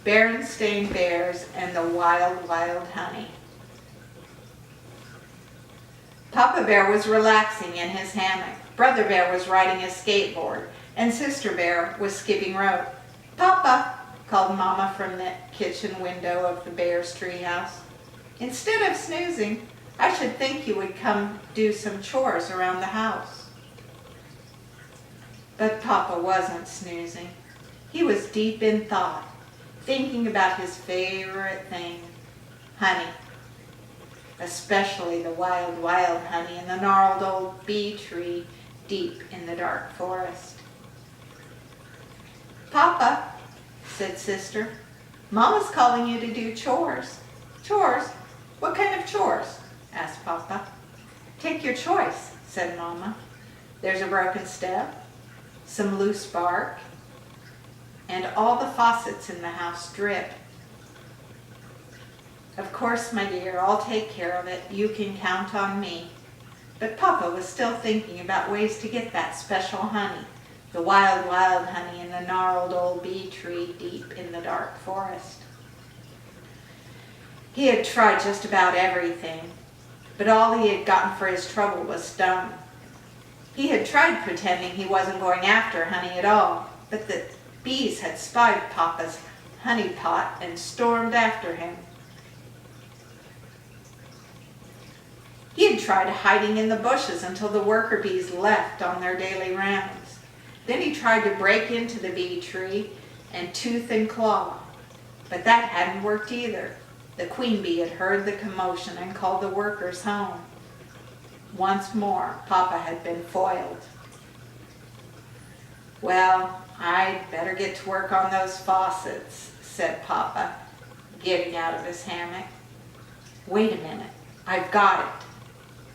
Berenstain Bears and the Wild, Wild Honey. Papa Bear was relaxing in his hammock. Brother Bear was riding a skateboard, and Sister Bear was skipping rope. "Papa," called Mama from the kitchen window of the bear's treehouse. "Instead of snoozing, I should think you would come do some chores around the house." But Papa wasn't snoozing. He was deep in thought, thinking about his favorite thing, honey. Especially the wild, wild honey in the gnarled old bee tree deep in the dark forest. "Papa," said Sister, "Mama's calling you to do chores." "Chores? What kind of chores?" asked Papa. "Take your choice," said Mama. "There's a broken step, some loose bark, and all the faucets in the house drip." "Of course, my dear, I'll take care of it. You can count on me." But Papa was still thinking about ways to get that special honey, the wild, wild honey in the gnarled old bee tree deep in the dark forest. He had tried just about everything, but all he had gotten for his trouble was stone. He had tried pretending he wasn't going after honey at all, but the bees had spied Papa's honey pot and stormed after him. He had tried hiding in the bushes until the worker bees left on their daily rounds. Then he tried to break into the bee tree and tooth and claw, but that hadn't worked either. The queen bee had heard the commotion and called the workers home. Once more, Papa had been foiled. "Well, I'd better get to work on those faucets," said Papa, getting out of his hammock. "Wait a minute, I've got it.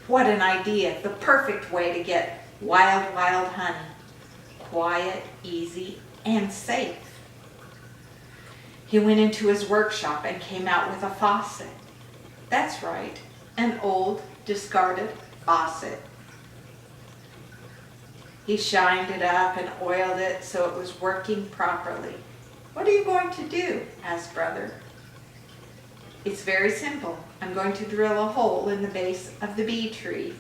What an idea, the perfect way to get wild, wild honey. Quiet, easy, and safe." He went into his workshop and came out with a faucet. That's right, an old, discarded faucet. He shined it up and oiled it so it was working properly. "What are you going to do?" asked Brother. "It's very simple. I'm going to drill a hole in the base of the bee tree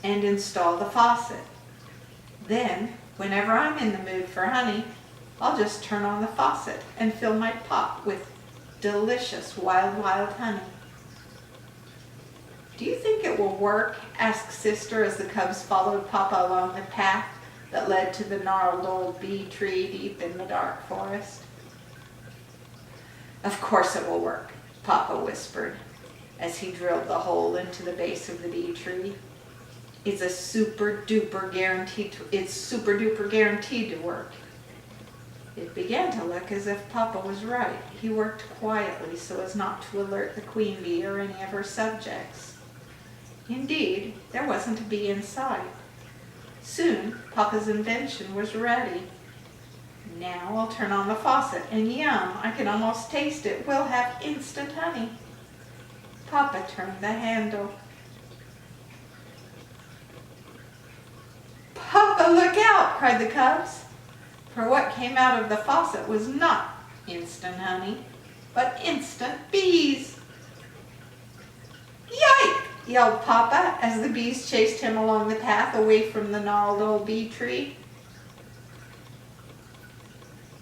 and install the faucet. Then, whenever I'm in the mood for honey, I'll just turn on the faucet and fill my pot with delicious wild, wild honey." "Do you think it will work?" asked Sister as the cubs followed Papa along the path that led to the gnarled old bee tree deep in the dark forest. "Of course it will work," Papa whispered as he drilled the hole into the base of the bee tree. It's super duper guaranteed to work." It began to look as if Papa was right. He worked quietly so as not to alert the queen bee or any of her subjects. Indeed, there wasn't a bee in sight. Soon, Papa's invention was ready. "Now I'll turn on the faucet, and yum, I can almost taste it. We'll have instant honey." Papa turned the handle. "Papa, look out!" cried the cubs. For what came out of the faucet was not instant honey, but instant bees. "Yike!" yelled Papa as the bees chased him along the path away from the gnarled old bee tree.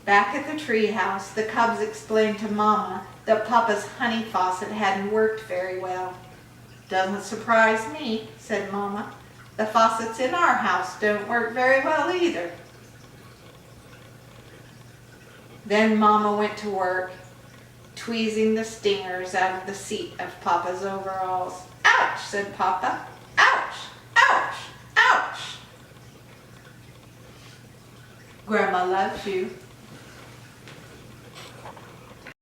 Back at the tree house, the cubs explained to Mama that Papa's honey faucet hadn't worked very well. "Doesn't surprise me," said Mama. "The faucets in our house don't work very well either." Then Mama went to work, tweezing the stingers out of the seat of Papa's overalls. "Ouch," said Papa. "Ouch, ouch, ouch." Grandma loves you.